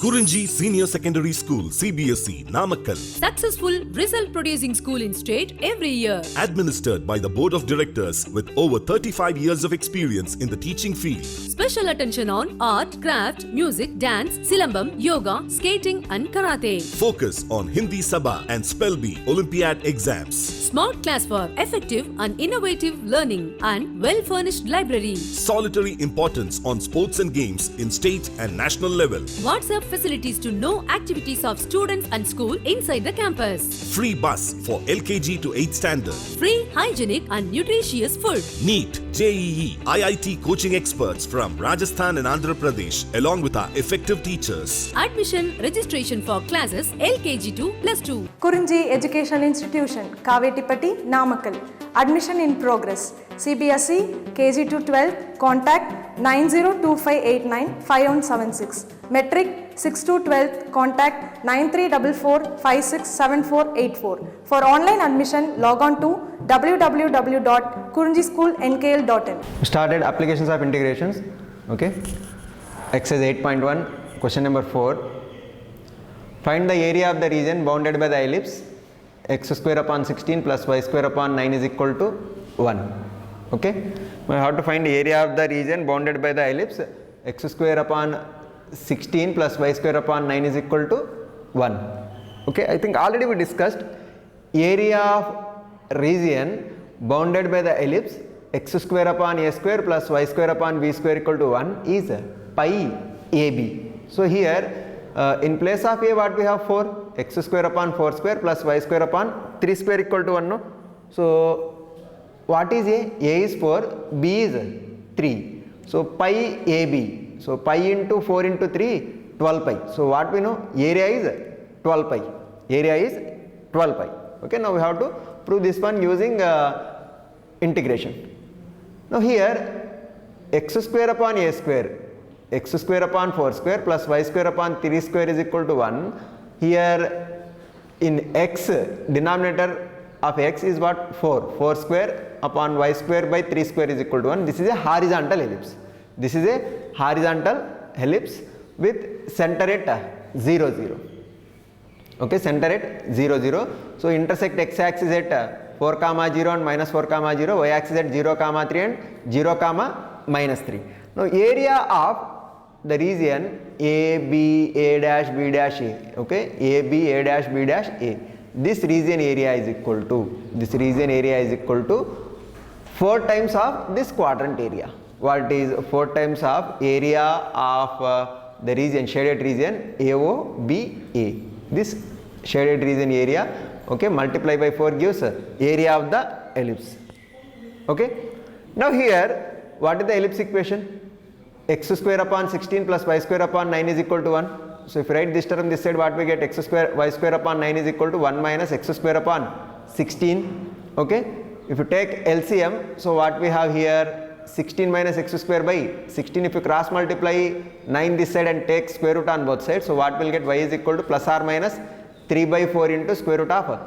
Kurunji Senior Secondary School, CBSE, Namakkal. Successful result producing school in state every year. Administered by the Board of Directors with over 35 years of experience in the teaching field. Special attention on art, craft, music, dance, silambam, yoga, skating and karate. Focus on Hindi Sabha and Spell Bee Olympiad exams. Smart class for effective and innovative learning and well-furnished library. Solitary importance on sports and games in state and national level. WhatsApp facilities to know activities of students and school inside the campus. Free bus for LKG to 8th standard. Free, hygienic and nutritious food. NEET, JEE, IIT coaching experts from Rajasthan and Andhra Pradesh along with our effective teachers. Admission registration for classes LKG to +2. Kurunji Education Institution, Kavetipatti, Namakkal. Admission in progress. CBSE, KG to 12, contact 9025895176. Metric 6 to 12, contact 9344567484. For online admission, log on to www.kurunjischoolnkl.in. Started applications of integrations. Okay. Exercise 8.1, question number 4. Find the area of the region bounded by the ellipse x square upon 16 plus y square upon 9 is equal to 1. Okay. We have to find the area of the region bounded by the ellipse x square upon 16 plus y square upon 9 is equal to 1. Okay. I think already we discussed area of region bounded by the ellipse x square upon a square plus y square upon b square equal to 1 is pi ab. So here in place of a what we have 4, x square upon 4 square plus y square upon 3 square equal to 1. No? So what is a? A is 4, b is 3. So pi ab. So pi into 4 into 3, 12 pi. So what we know? Area is 12 pi. Area is 12 pi. Okay. Now we have to prove this one using integration. Now here x square upon a square, x square upon 4 square plus y square upon 3 square is equal to 1. Here in x, denominator of x is what? 4. 4 square upon y square by 3 square is equal to 1. This is a horizontal ellipse. This is a horizontal ellipse with center at 0, 0. Okay, center at 0, 0. So intersect x axis at 4, 0 and minus 4, 0, y axis at 0, 3 and 0, minus 3. Now area of the region A, B, A dash, B dash, A. Okay, A, B, A dash, B dash, A. This region area is equal to, 4 times of this quadrant area. What is 4 times of area of the region, shaded region AOBA. This shaded region area, okay, multiply by 4 gives area of the ellipse. Okay. Now here, what is the ellipse equation? X square upon 16 plus y square upon 9 is equal to 1. So if you write this term this side, what we get? X square y square upon 9 is equal to 1 minus x square upon 16. Okay. If you take LCM, so what we have here? 16 minus x square by 16. If you cross multiply 9 this side and take square root on both sides, so what will get? Y is equal to plus or minus 3 by 4 into square root of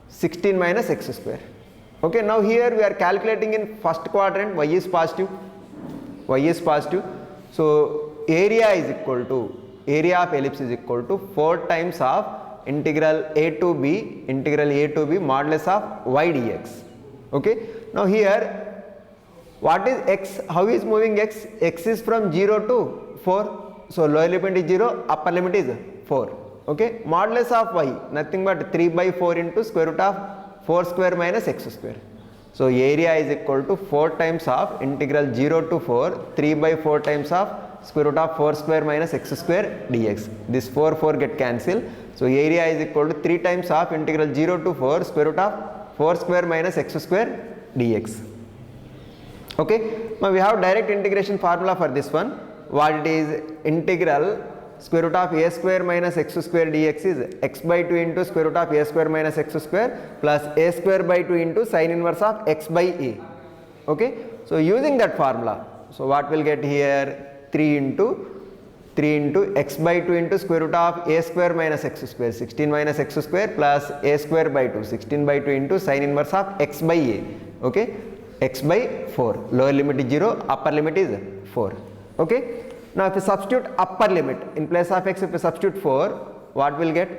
16 minus x square. Okay, now here we are calculating in first quadrant, y is positive. So area is equal to, area of ellipse is equal to 4 times of integral a to b modulus of y dx. Okay, now here what is x? How is moving x? X is from 0 to 4. So lower limit is 0, upper limit is 4. Okay, modulus of y, nothing but 3 by 4 into square root of 4 square minus x square. So area is equal to 4 times of integral 0 to 4, 3 by 4 times of square root of 4 square minus x square dx. This 4 get cancelled. So area is equal to 3 times of integral 0 to 4 square root of 4 square minus x square dx. Okay, now we have direct integration formula for this one. What it is? Integral square root of a square minus x square dx is x by 2 into square root of a square minus x square plus a square by 2 into sin inverse of x by a. Okay, so using that formula, so what will get here? 3 into x by 2 into square root of a square minus x square, 16 minus x square plus a square by 2, 16 by 2 into sin inverse of x by a. Okay, x by 4, lower limit is 0, upper limit is 4. Okay, Now if you substitute upper limit in place of x, if you substitute 4, what will get?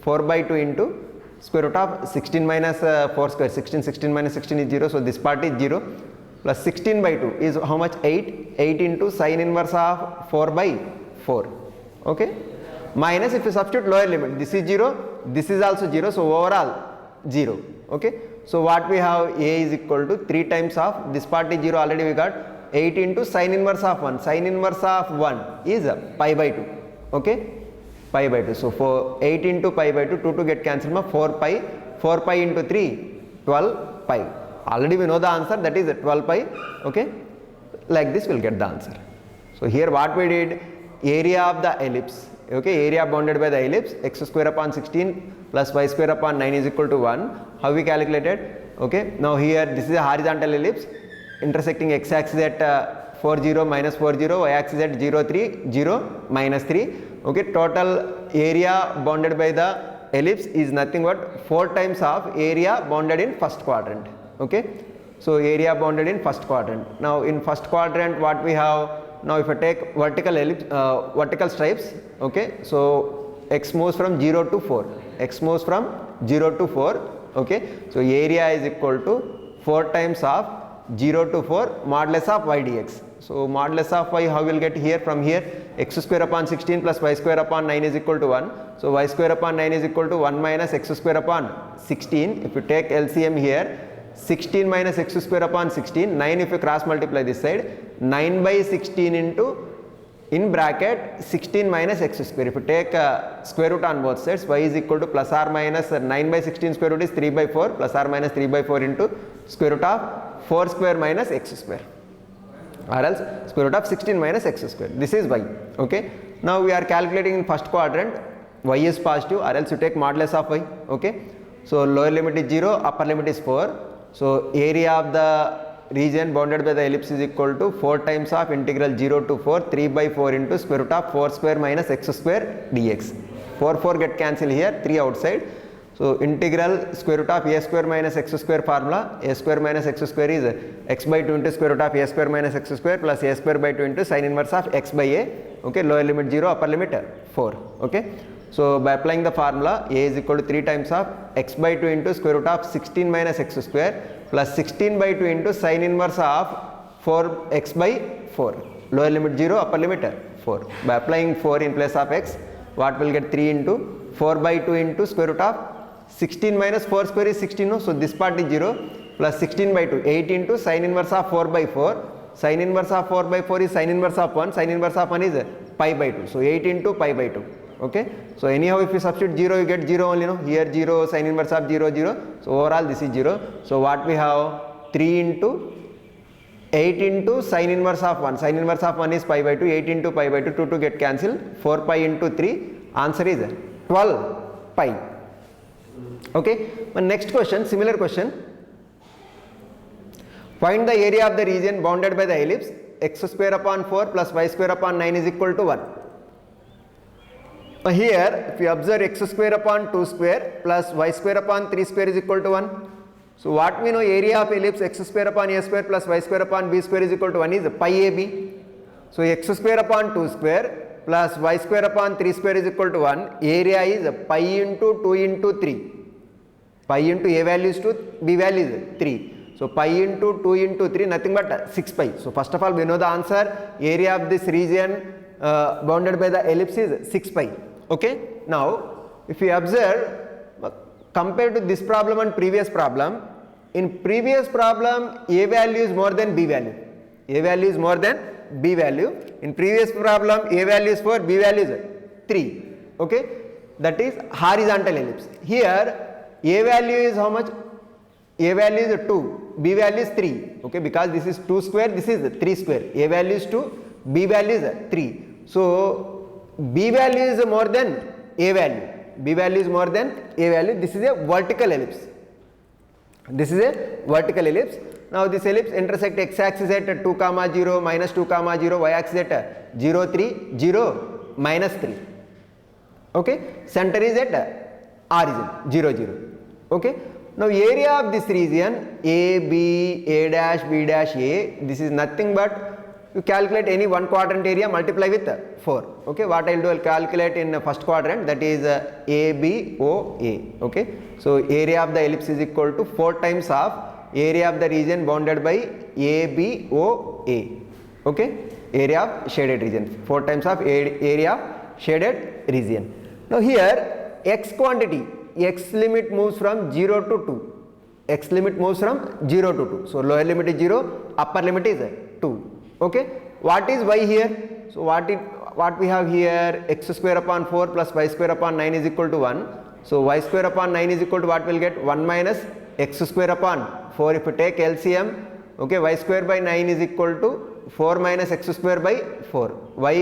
4 by 2 into square root of 16 minus 4 square, 16 minus 16 is 0, so this part is 0, plus 16 by 2 is how much? 8 into sine inverse of 4 by 4, okay, minus if you substitute lower limit, this is 0, this is also 0, so overall 0, okay. So what we have, a is equal to 3 times of this part is 0, already we got 8 into sine inverse of 1, sine inverse of 1 is pi by 2, okay, pi by 2. So for 8 into pi by 2, 2 to get cancelled, 4 pi into 3, 12 pi. Already we know the answer, that is 12 pi, okay. Like this we will get the answer. So here what we did, area of the ellipse, okay, area bounded by the ellipse, x square upon 16 plus y square upon 9 is equal to 1. How we calculated? Okay, now here this is a horizontal ellipse intersecting x axis at 4 0 minus 4 0, y axis at 0 3 0 minus 3. Okay, total area bounded by the ellipse is nothing but 4 times of area bounded in first quadrant. Okay, so area bounded in first quadrant. Now in first quadrant what we have? Now if I take vertical ellipse, vertical stripes, okay, so x moves from 0 to 4, x moves from 0 to 4, okay, so area is equal to 4 times of 0 to 4 modulus of y dx. So modulus of y, how we will get here? From here, x square upon 16 plus y square upon 9 is equal to 1. So y square upon 9 is equal to 1 minus x square upon 16. If you take LCM here, 16 minus x square upon 16, 9 if you cross multiply this side, 9 by 16 into, in bracket, 16 minus x square. If you take square root on both sides, y is equal to plus or minus 9 by 16 square root is 3 by 4, plus or minus 3 by 4 into square root of 4 square minus x square, or else square root of 16 minus x square. This is y, okay. Now we are calculating in first quadrant, y is positive, or else you take modulus of y, okay. So lower limit is 0, upper limit is 4. So area of the region bounded by the ellipse is equal to 4 times of integral 0 to 4, 3 by 4 into square root of 4 square minus x square dx. 4 get cancelled here, 3 outside. So integral square root of a square minus x square formula, a square minus x square is x by 2 into square root of a square minus x square plus a square by 2 into sine inverse of x by a, okay, lower limit 0, upper limit 4, okay. So by applying the formula, a is equal to 3 times of x by 2 into square root of 16 minus x square plus 16 by 2 into sine inverse of 4x by 4, lower limit 0, upper limit 4. By applying 4 in place of x, what will get? 3 into 4 by 2 into square root of 16 minus 4 square is 16, no? So this part is 0, plus 16 by 2, 8 into sine inverse of 4 by 4, sine inverse of 4 by 4 is sine inverse of 1, sine inverse of 1 is pi by 2, so 8 into pi by 2, okay. So anyhow if you substitute 0, you get 0 only, no? Here 0, sine inverse of 0, 0, so overall this is 0. So what we have? 3 into 8 into sine inverse of 1, sine inverse of 1 is pi by 2, 8 into pi by 2, 2 to get cancelled, 4 pi into 3, answer is 12 pi. Okay, my next question, similar question. Find the area of the region bounded by the ellipse x square upon 4 plus y square upon 9 is equal to 1. Here, if you observe x square upon 2 square plus y square upon 3 square is equal to 1. So what we know, area of ellipse x square upon a square plus y square upon b square is equal to 1 is pi ab. So x square upon 2 square plus y square upon 3 square is equal to 1. Area is pi into 2 into 3. Pi into a value is 2, b value is 3. So pi into 2 into 3, nothing but 6 pi. So first of all we know the answer, area of this region bounded by the ellipse is 6 pi. Okay. Now if you observe, compared to this problem and previous problem, in previous problem a value is more than b value. A value is more than b value. In previous problem a value is 4, b value is 3. Okay. That is horizontal ellipse. Here a value is how much? A value is 2, b value is 3. Okay, because this is 2 square, this is 3 square. A value is 2, b value is 3. So b value is more than a value. B value is more than a value. This is a vertical ellipse. This is a vertical ellipse. Now this ellipse intersect x axis at 2, 0, minus 2, 0, y axis at 0, 3, 0, minus 3. Okay. Center is at origin 0, 0. Okay. Now area of this region A, B, A dash, B dash, A, this is nothing but you calculate any one quadrant area, multiply with 4. Okay, what I'll do, I'll calculate in first quadrant, that is ABOA. Okay, so area of the ellipse is equal to 4 times of area of the region bounded by ABOA. Okay, area of shaded region, 4 times of area of shaded region. Now here x quantity, x limit moves from 0 to 2. X limit moves from 0 to 2. So lower limit is 0, upper limit is 2. Okay, what is y here? So what we have here, x square upon 4 plus y square upon 9 is equal to 1. So y square upon 9 is equal to what we'll get? 1 minus x square upon 4. If you take LCM, okay, y square by 9 is equal to 4 minus x square by 4. Y,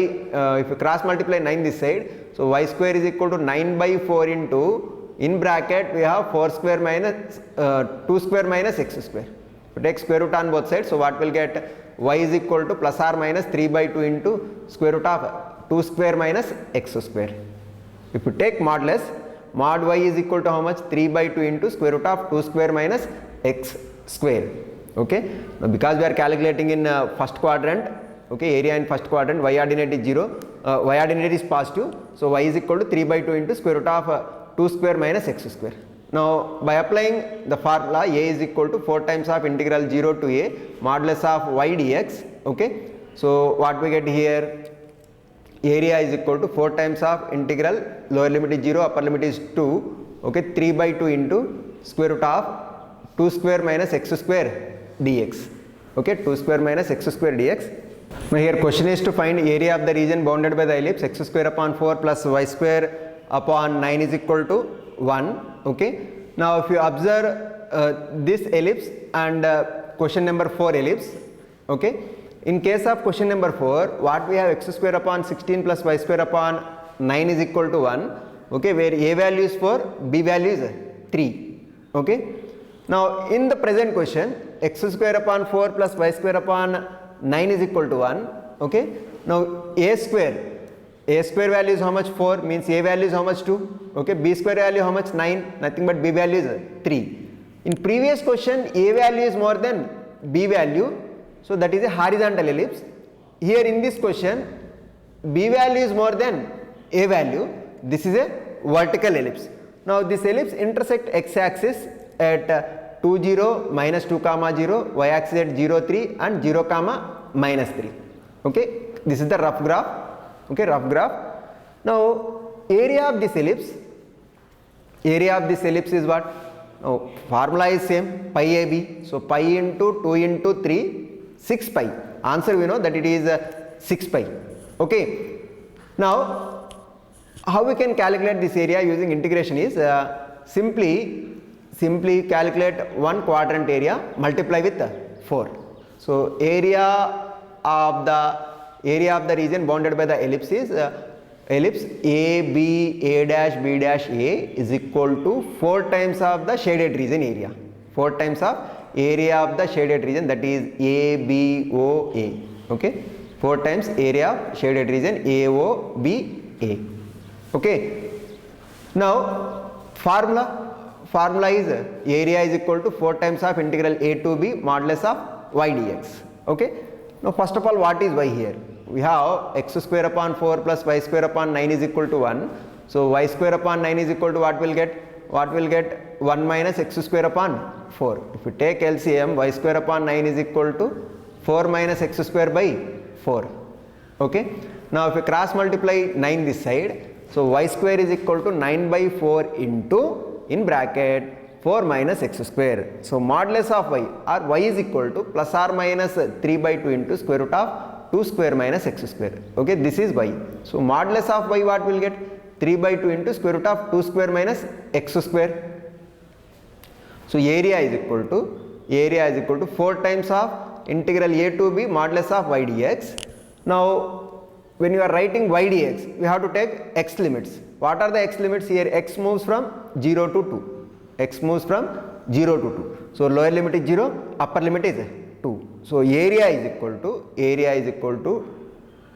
if you cross multiply 9 this side, so y square is equal to 9 by 4 into, in bracket we have 4 square minus 2 square minus x square. If you take square root on both sides, so what will get? Y is equal to plus or minus 3 by 2 into square root of 2 square minus x square. If you take modulus, mod y is equal to how much? 3 by 2 into square root of 2 square minus x square. Okay, now because we are calculating in first quadrant, okay, area in first quadrant, y ordinate is 0, y ordinate is positive, so y is equal to 3 by 2 into square root of 2 square minus x square. Now by applying the formula, a is equal to 4 times of integral 0 to a modulus of y dx. Okay, so what we get here, area is equal to 4 times of integral, lower limit is 0, upper limit is 2, okay, 3 by 2 into square root of 2 square minus x square dx. Okay, 2 square minus x square dx. Now here question is to find area of the region bounded by the ellipse x square upon 4 plus y square upon 9 is equal to 1. Okay, now if you observe this ellipse and question number 4 ellipse, okay, in case of question number 4, what we have, x square upon 16 plus y square upon 9 is equal to 1, okay, where a value is 4, b value is 3. Okay, now in the present question, x square upon 4 plus y square upon 9 is equal to 1. Okay, now a square value is how much? 4, means a value is how much? 2. Okay, b square value how much? 9, nothing but b value is 3. In previous question, a value is more than b value, so that is a horizontal ellipse. Here in this question, b value is more than a value, this is a vertical ellipse. Now this ellipse intersect x axis at 2 0 minus 2 comma 0, y axis at 0 3 and 0 comma minus 3. Okay, this is the rough graph. Okay, rough graph. Now area of this ellipse is what? Now formula is same, pi ab, so pi into 2 into 3, 6 pi. Answer we know that it is 6 pi. Okay, now how we can calculate this area using integration is simply calculate one quadrant area, multiply with 4. So area of the region bounded by the ellipse is ellipse a b a dash b dash a is equal to 4 times of the shaded region area, 4 times of area of the shaded region, that is a b o a. Okay, 4 times area of shaded region a o b a. Okay, now formula is area is equal to 4 times of integral a to b modulus of y dx. Okay, now first of all, what is y here? We have x square upon 4 plus y square upon 9 is equal to 1. So y square upon 9 is equal to what will get? What will get? 1 minus x square upon 4. If you take LCM, y square upon 9 is equal to 4 minus x square by 4. Okay, now if you cross multiply 9 this side, so y square is equal to 9 by 4 into, in bracket, 4 minus x square. So modulus of y, or y is equal to plus or minus 3 by 2 into square root of 2 square minus x square. Okay, this is y. So modulus of y what will get? 3 by 2 into square root of 2 square minus x square. So area is equal to 4 times of integral a to b modulus of y dx. Now when you are writing y dx, we have to take x limits. What are the x limits here? X moves from 0 to 2. X moves from 0 to 2. So lower limit is 0, upper limit is 2. So area is equal to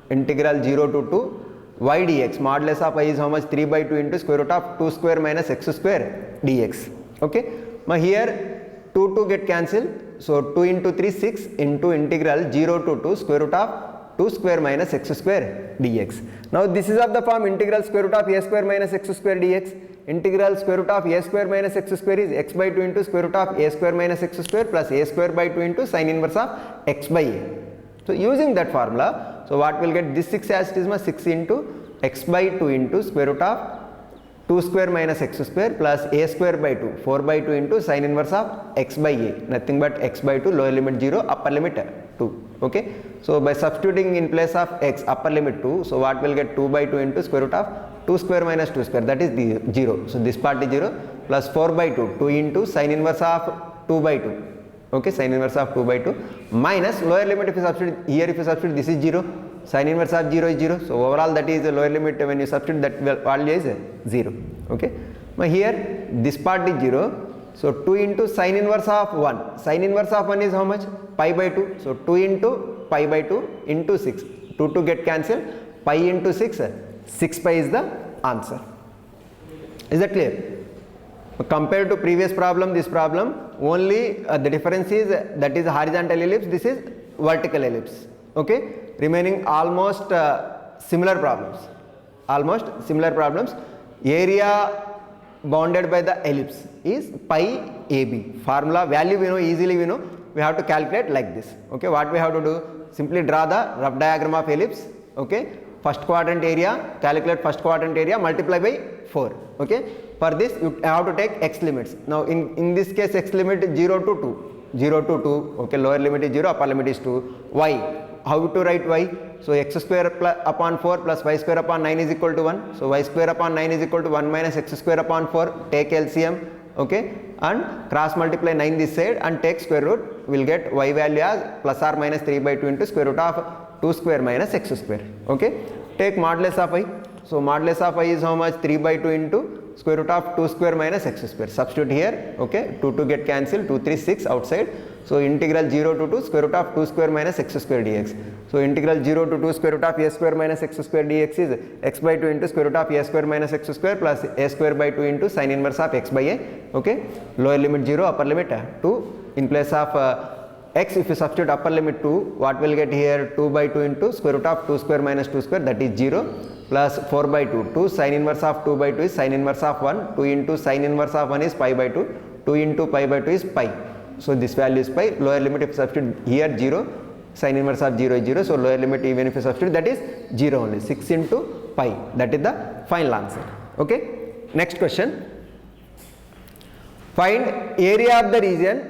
integral 0 to 2 y dx, modulus of y is how much? 3 by 2 into square root of 2 square minus x square dx. Okay, now here 2 get cancelled. So 2 into 3 6 into integral 0 to 2 square root of 2 square minus x square dx. Now this is of the form integral square root of a square minus x square dx. Integral square root of a square minus x square is x by 2 into square root of a square minus x square plus a square by 2 into sin inverse of x by a. So using that formula, so what will get this 6 as it is 6 into x by 2 into square root of 2 square minus x square plus a square by 2 4 by 2 into sin inverse of x by a, nothing but x by 2 lower limit 0 upper limit 2. Okay, so by substituting in place of x upper limit 2, so what will get 2 by 2 into square root of 2 square minus 2 square, that is the 0. So this part is 0 plus 4 by 2 2 into sin inverse of 2 by 2. Okay, sin inverse of 2 by 2 minus lower limit if you substitute here, if you substitute this is 0, sin inverse of 0 is 0. So overall that is the lower limit when you substitute that value is 0. Okay, now here this part is 0. So 2 into sin inverse of 1. Sin inverse of 1 is how much? Pi by 2. So 2 into pi by 2 into 6. 2 get cancelled. Pi into 6. 6 pi is the answer. Is that clear? Compared to previous problem, this problem only the difference is that is horizontal ellipse, this is vertical ellipse. Okay, remaining almost similar problems. Almost similar problems. Area bounded by the ellipse is pi AB. Formula value we know, easily we know. We have to calculate like this. Okay, what we have to do? Simply draw the rough diagram of ellipse. Okay, first quadrant area, calculate first quadrant area, multiply by 4. Okay, for this you have to take x limits. Now in this case x limit is 0 to 2. 0 to 2. Okay, lower limit is 0, upper limit is 2. Y. How to write y? So x square upon 4 plus y square upon 9 is equal to 1. So y square upon 9 is equal to 1 minus x square upon 4. Take LCM. Okay, and cross multiply 9 this side and take square root. We'll get y value as plus or minus 3 by 2 into square root of 2 square minus x square. Okay, take modulus of y. So modulus of y is how much? 3 by 2 into square root of 2 square minus x square. Substitute here. Okay, 2 get cancelled. 2 3 6 outside. So integral 0 to 2 square root of 2 square minus x square dx. So integral 0 to 2 square root of a square minus x square dx is x by 2 into square root of a square minus x square plus a square by 2 into sin inverse of x by a. Okay, lower limit 0, upper limit 2. In place of x, if you substitute upper limit 2, what will get here? 2 by 2 into square root of 2 square minus 2 square, that is 0, plus 4 by 2. 2 sin inverse of 2 by 2 is sin inverse of 1. 2 into sin inverse of 1 is pi by 2. 2 into pi by 2 is pi. So this value is pi. Lower limit if you substitute here 0, sin inverse of 0 is 0. So lower limit even if you substitute, that is 0 only. 6 into pi. That is the final answer. Okay. Next question. Find area of the region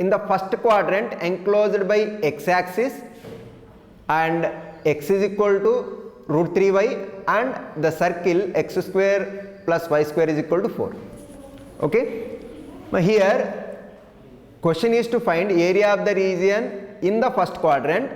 in the first quadrant enclosed by x-axis and x is equal to root 3y and the circle x square plus y square is equal to 4. Okay. Now here question is to find area of the region in the first quadrant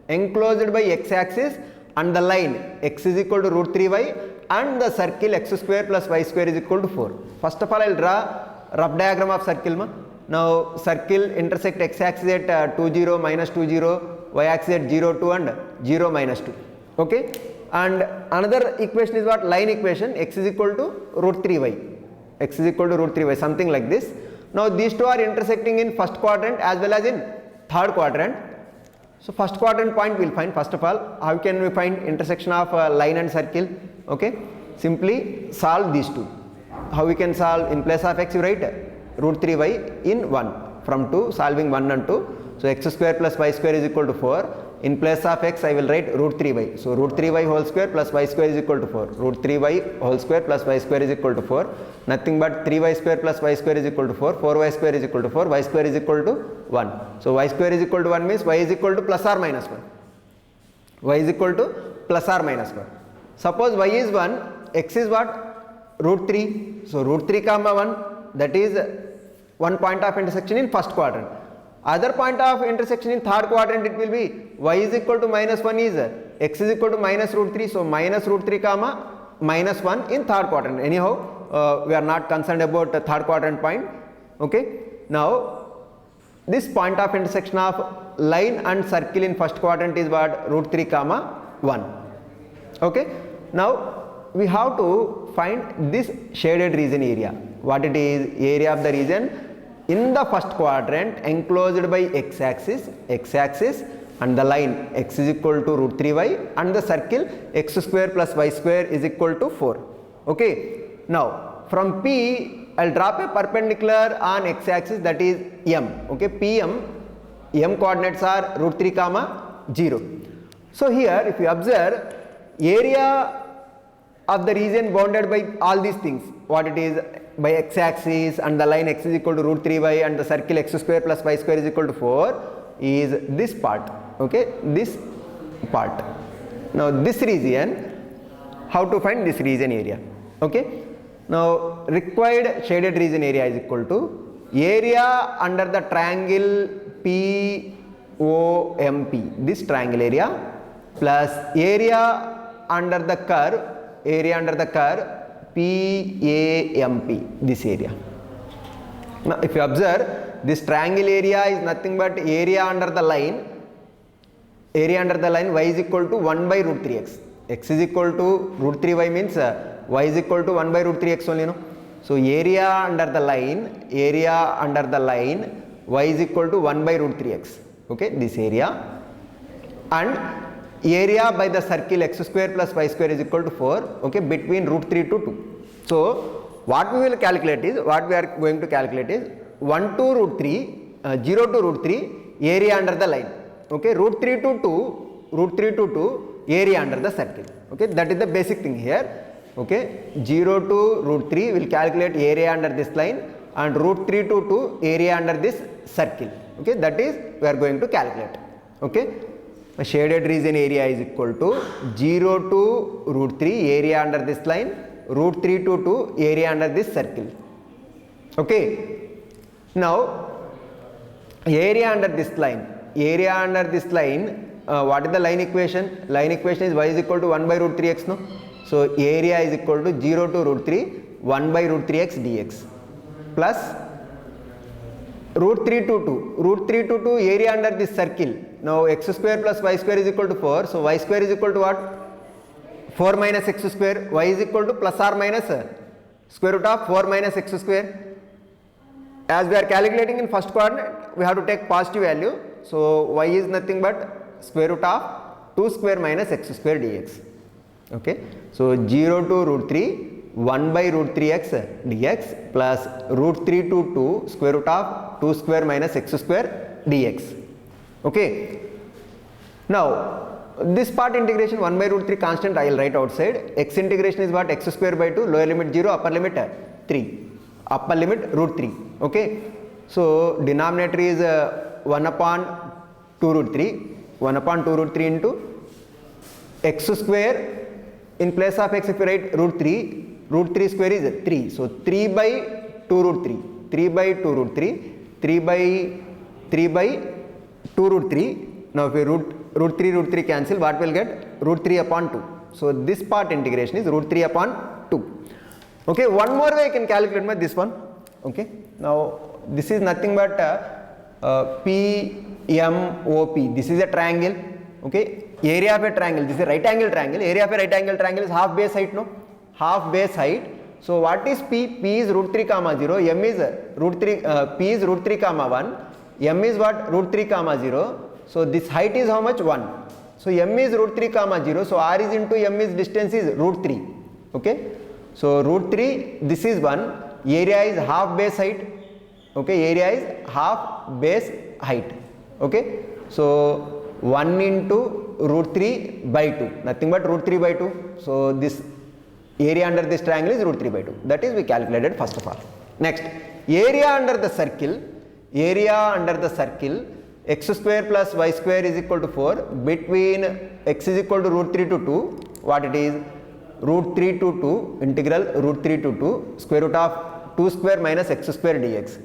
enclosed by x-axis and the line x is equal to root 3y and the circle x square plus y square is equal to 4. First of all, I will draw rough diagram of circle. Now circle intersect x-axis at 2 0 minus 2 0, y-axis at 0 2 and 0 minus 2. Okay, and another equation is what? Line equation. X is equal to root 3y. X is equal to root 3y, something like this. Now these two are intersecting in first quadrant as well as in third quadrant. So first quadrant point we will find. First of all, how can we find intersection of line and circle? Okay, simply solve these two. How we can solve? In place of x you write root 3y in 1. From 2 solving 1 and 2. So x square plus y square is equal to 4. In place of x I will write root 3y. So root 3y whole square plus y square is equal to 4. Root 3y whole square plus y square is equal to 4. Nothing but 3y square plus y square is equal to 4. 4y square is equal to 4. Y square is equal to 1. So y square is equal to 1 means y is equal to plus or minus 1. Y is equal to plus or minus 1. Suppose y is 1, x is what? Root 3. So root 3 comma 1, that is one point of intersection in first quadrant. Other point of intersection in third quadrant, it will be y is equal to minus 1 is x is equal to minus root 3. So minus root 3 comma minus 1 in third quadrant. Anyhow, we are not concerned about the third quadrant point. Okay. Now this point of intersection of line and circle in first quadrant is what? Root 3 comma 1. Okay. Now we have to find this shaded region area. What it is? Area of the region in the first quadrant enclosed by x-axis and the line x is equal to root 3y and the circle x square plus y square is equal to 4. Okay. Now from P I'll drop a perpendicular on x-axis, that is M. Okay, M coordinates are root 3 comma 0. So here if you observe, area of the region bounded by all these things, what it is, by x-axis and the line x is equal to root 3y and the circle x square plus y square is equal to 4 is this part. Okay, this part. Now this region, how to find this region area? Okay, now required shaded region area is equal to area under the triangle POMP, this triangle area, plus area under the curve PAMP, this area. Now if you observe, this triangle area is nothing but area under the line y is equal to 1 by root 3x. X is equal to root 3y means y is equal to 1 by root 3x only, no? So area under the line y is equal to 1 by root 3x. Okay, this area, and area by the circle x square plus y square is equal to 4. Okay, between root 3 to 2. So what we are going to calculate is 1 to root 3, 0 to root 3 area under the line. Okay, root 3 to 2 area under the circle. Okay, that is the basic thing here. Okay, 0 to root 3 will calculate area under this line and root 3 to 2 area under this circle. Okay, that is we are going to calculate. Okay, a shaded region area is equal to 0 to root 3 area under this line, root 3 to 2 area under this circle. Okay, now area under this line, what is the line equation? Line equation is y is equal to 1 by root 3x, no? So area is equal to 0 to root 3 1 by root 3x dx plus root 3 to 2 area under this circle. Now x square plus y square is equal to 4. So y square is equal to what? 4 minus x square. Y is equal to plus or minus square root of 4 minus x square. As we are calculating in first quadrant, we have to take positive value. So y is nothing but square root of 2 square minus x square dx. Okay, so 0 to root 3 1 by root 3x dx plus root 3 to 2 square root of 2 square minus x square dx. Okay, now this part integration 1 by root 3 constant I will write outside. X integration is what? X square by 2, lower limit 0, upper limit 3, upper limit root 3. Okay, so denominator is 1 upon 2 root 3 into x square. In place of x if you write root 3 square is 3. So 3 by 2 root 3, 3 by 2 root 3, 3 by 2 root 3. Now if we root 3 cancel, what will get? Root 3 upon 2. So this part integration is root 3 upon 2. Okay, one more way I can calculate this one. Okay, now this is nothing but PMOP. This is a triangle. Okay, area of a triangle, this is a right angle triangle. Area of a right angle triangle is half base height, no? Half base height. So what is P? P is root 3 comma 0, M is root 3, P is root 3 comma 1, M is what? Root 3 comma 0. So this height is how much? 1. So M is root 3 comma 0. So R is into M is distance is root 3. Okay, so root 3, this is 1. Area is half base height. Okay, area is half base height. Okay, so 1 into root 3 by 2, nothing but root 3 by 2. So this area under this triangle is root 3 by 2. That is we calculated first of all. Next, area under the circle, x square plus y square is equal to 4. Between x is equal to root 3 to 2, what it is? Root 3 to 2, integral root 3 to 2, square root of 2 square minus x square dx.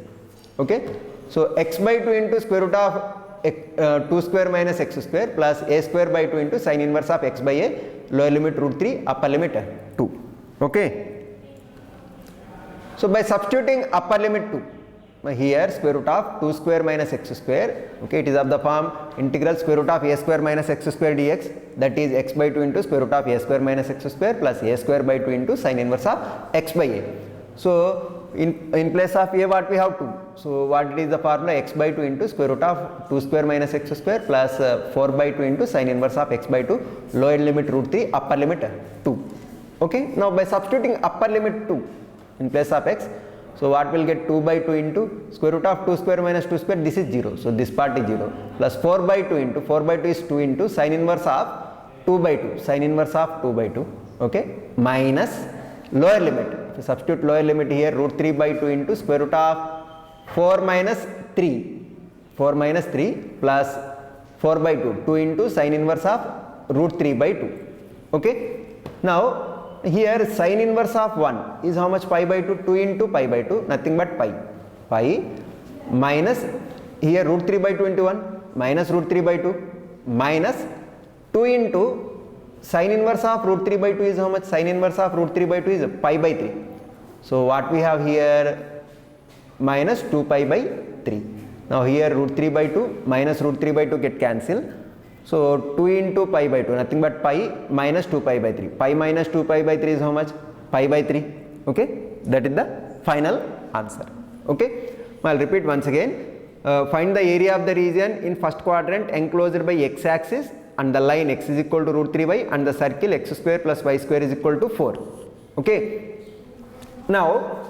Okay, so x by 2 into square root of 2 square minus x square plus a square by 2 into sin inverse of x by a, lower limit root 3, upper limit 2. Okay, so by substituting upper limit 2, here square root of 2 square minus x square, okay, it is of the form integral square root of a square minus x square dx, that is x by 2 into square root of a square minus x square plus a square by 2 into sin inverse of x by a. So in place of a what we have 2. So what is the formula? X by 2 into square root of 2 square minus x square plus 4 by 2 into sin inverse of x by 2, lower limit root 3, upper limit 2. Okay, now by substituting upper limit 2 in place of x, so what will get 2 by 2 into square root of 2 square minus 2 square, this is 0, so this part is 0, plus 4 by 2 into 4 by 2 is 2 into sin inverse of 2 by 2, sin inverse of 2 by 2, okay, minus lower limit. If you substitute lower limit here, root 3 by 2 into square root of 4 minus 3, 4 minus 3 plus 4 by 2, 2 into sin inverse of root 3 by 2, okay. Now here sin inverse of 1 is how much? Pi by 2, 2 into pi by 2, nothing but pi, pi minus here root 3 by 2 into 1 minus root 3 by 2 minus 2 into sin inverse of root 3 by 2 is how much? Sin inverse of root 3 by 2 is pi by 3. So what we have here? Minus 2 pi by 3. Now here root 3 by 2 minus root 3 by 2 get cancelled. So 2 into pi by 2, nothing but pi minus 2 pi by 3. Pi minus 2 pi by 3 is how much? Pi by 3. Okay, that is the final answer. Okay, I'll repeat once again. Find the area of the region in first quadrant enclosed by x axis and the line x is equal to root 3y and the circle x square plus y square is equal to 4. Okay. Now,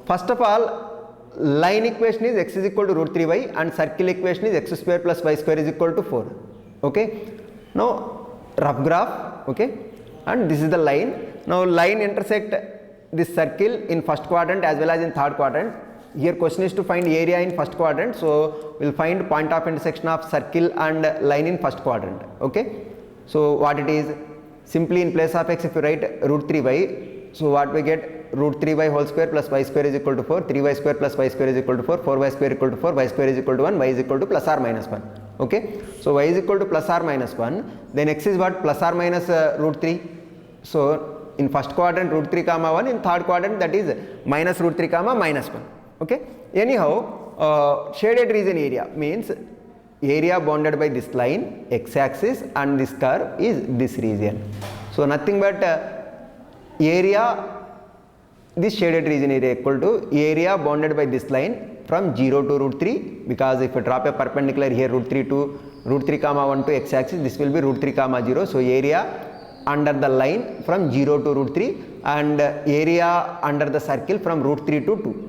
first of all, line equation is x is equal to root 3y and circle equation is x square plus y square is equal to 4. Okay. Now, rough graph. Okay. And this is the line. Now, line intersect this circle in first quadrant as well as in third quadrant. Here question is to find area in first quadrant, so we'll find point of intersection of circle and line in first quadrant. Okay, so what it is, simply in place of x if you write root 3y, so what we get, root 3y whole square plus y square is equal to 4, 3y square plus y square is equal to 4, 4y square equal to 4, y square is equal to 1, y is equal to plus or minus 1. Okay, so y is equal to plus or minus 1, then x is what? Plus or minus root 3. So in first quadrant root 3 comma 1, in third quadrant that is minus root 3 comma minus 1. Okay. Anyhow, shaded region area means area bounded by this line x axis and this curve is this region. So nothing but area, this shaded region area equal to area bounded by this line from 0 to root 3, because if you drop a perpendicular here root 3 to root 3 comma 1 to x axis, this will be root 3 comma 0. So area under the line from 0 to root 3 and area under the circle from root 3 to 2.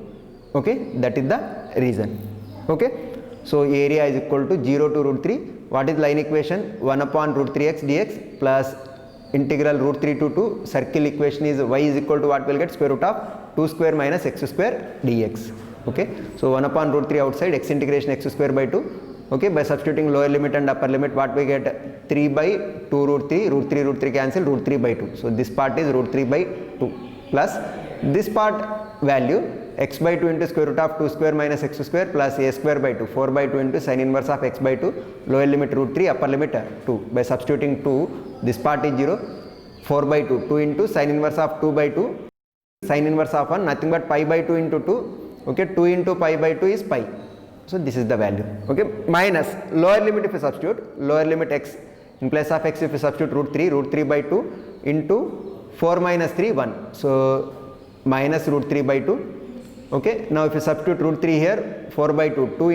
Okay, that is the reason. Okay, so area is equal to 0 to root 3. What is line equation? 1 upon root 3x dx plus integral root 3 to 2. Circle equation is y is equal to what we'll get? Square root of 2 square minus x square dx. Okay, so 1 upon root 3 outside, x integration x square by 2. Okay, by substituting lower limit and upper limit, what we get? 3 by 2 root 3, root 3 cancel, root 3 by 2. So this part is root 3 by 2 plus this part value x by 2 into square root of 2 square minus x square plus a square by 2, 4 by 2 into sin inverse of x by 2, lower limit root 3, upper limit 2. By substituting 2, this part is 0, 4 by 2, 2 into sin inverse of 2 by 2, sin inverse of 1, nothing but pi by 2 into 2, okay, 2 into pi by 2 is pi. So this is the value, okay, minus lower limit if you substitute, lower limit x, in place of x if you substitute root 3 by 2 into 4 minus 3, 1. So minus root 3 by 2. Okay, now if you substitute root 3 here, 4 by 2, 2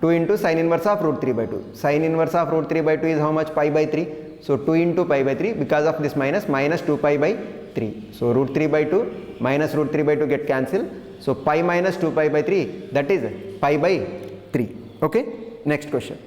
into sin inverse of root 3 by 2. Sin inverse of root 3 by 2 is how much? Pi by 3. So 2 into pi by 3, because of this minus 2 pi by 3. So root 3 by 2 minus root 3 by 2 get cancelled. So pi minus 2 pi by 3, that is pi by 3. Okay, next question.